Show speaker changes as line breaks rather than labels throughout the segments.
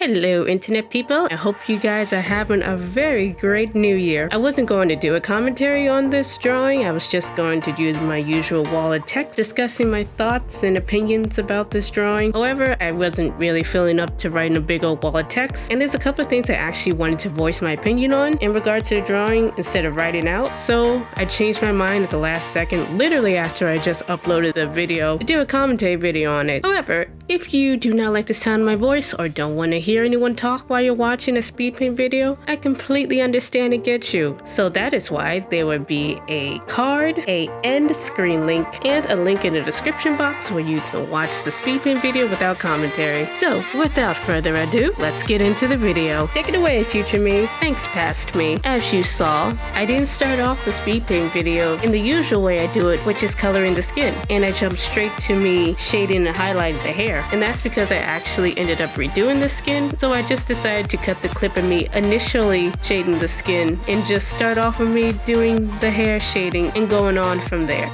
Hello internet people, I hope you guys are having a very great new year. I wasn't going to do a commentary on this drawing, I was just going to use my usual wall of text discussing my thoughts and opinions about this drawing. However, I wasn't really feeling up to writing a big old wall of text, and there's a couple of things I actually wanted to voice my opinion on in regard to the drawing instead of writing out, so I changed my mind at the last second, literally after I just uploaded the video to do a commentary video on it. However, if you do not like the sound of my voice or don't want to hear anyone talk while you're watching a speed paint video, I completely understand and get you. So that is why there will be a card, a end screen link, and a link in the description box where you can watch the speed paint video without commentary. So without further ado, let's get into the video. Take it away, future me. Thanks, past me. As you saw, I didn't start off the speed paint video in the usual way I do it, which is coloring the skin, and I jumped straight to me shading and highlighting the hair. And that's because I actually ended up redoing the skin, so I just decided to cut the clip of me initially shading the skin and just start off with me doing the hair shading and going on from there.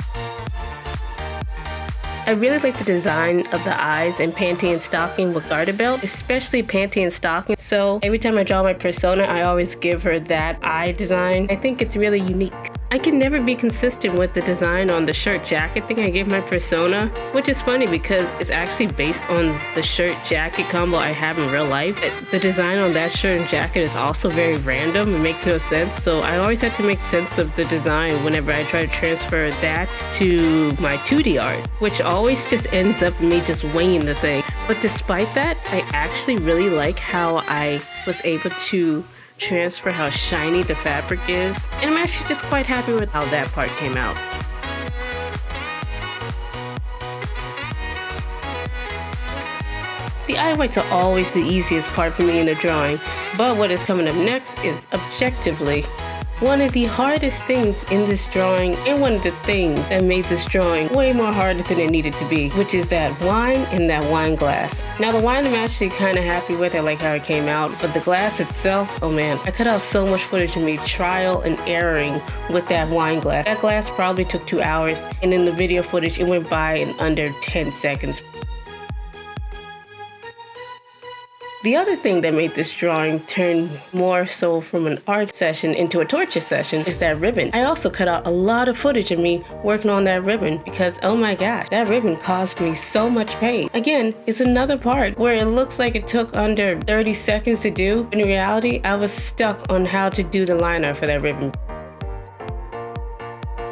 I really like the design of the eyes and panty and stocking with garter belt, especially panty and stocking. So every time I draw my persona, I always give her that eye design. I think it's really unique. I can never be consistent with the design on the shirt jacket thing I give my persona, which is funny because it's actually based on the shirt jacket combo I have in real life. The design on that shirt and jacket is also very random. It makes no sense. So I always have to make sense of the design whenever I try to transfer that to my 2D art, which always just ends up me just winging the thing. But despite that, I actually really like how I was able to transfer how shiny the fabric is, and I'm actually just quite happy with how that part came out. The eye whites are always the easiest part for me in the drawing, but what is coming up next is objectively one of the hardest things in this drawing, and one of the things that made this drawing way more harder than it needed to be, which is that wine in that wine glass. Now the wine I'm actually kind of happy with, I like how it came out, but the glass itself, oh man, I cut out so much footage of me trial and erroring with that wine glass. That glass probably took 2 hours, and in the video footage it went by in under 10 seconds. The other thing that made this drawing turn more so from an art session into a torture session is that ribbon. I also cut out a lot of footage of me working on that ribbon because, oh my gosh, that ribbon caused me so much pain. Again, it's another part where it looks like it took under 30 seconds to do. In reality, I was stuck on how to do the liner for that ribbon.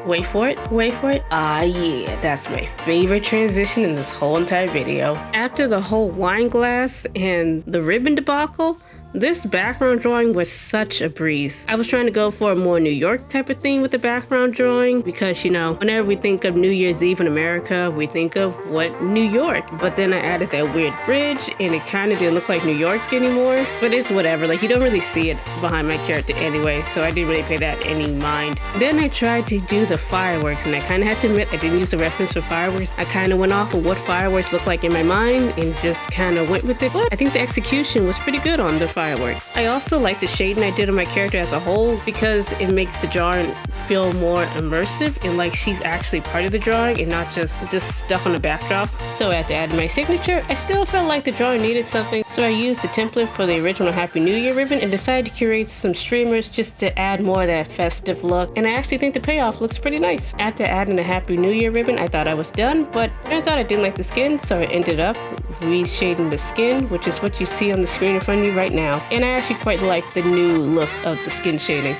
Wait for it, wait for it. Ah yeah, that's my favorite transition in this whole entire video. After the whole wine glass and the ribbon debacle, this background drawing was such a breeze. I was trying to go for a more New York type of thing with the background drawing because, you know, whenever we think of New Year's Eve in America, we think of what? New York. But then I added that weird bridge and it kind of didn't look like New York anymore. But it's whatever, like you don't really see it behind my character anyway, so I didn't really pay that any mind. Then I tried to do the fireworks, and I kind of have to admit I didn't use the reference for fireworks. I kind of went off of what fireworks looked like in my mind and just kind of went with it. But I think the execution was pretty good on the fireworks. I also like the shading I did on my character as a whole because it makes the drawing feel more immersive and like she's actually part of the drawing and not just stuck on the backdrop. So after adding my signature, I still felt like the drawing needed something, so I used the template for the original Happy New Year ribbon and decided to curate some streamers just to add more of that festive look, and I actually think the payoff looks pretty nice. After adding the Happy New Year ribbon, I thought I was done, but turns out I didn't like the skin, so I ended up reshading the skin, which is what you see on the screen in front of you right now, and I actually quite like the new look of the skin shading.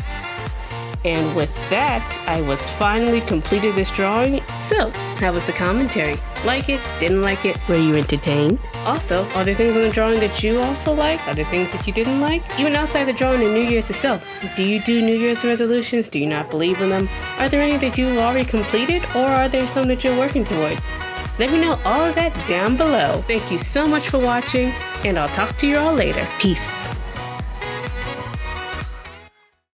And with that, I was finally completed this drawing. So, that was the commentary. Like it? Didn't like it? Were you entertained? Also, are there things on the drawing that you also like? Are there things that you didn't like? Even outside the drawing and New Year's itself, do you do New Year's resolutions? Do you not believe in them? Are there any that you've already completed, or are there some that you're working toward? Let me know all of that down below. Thank you so much for watching, and I'll talk to you all later. Peace.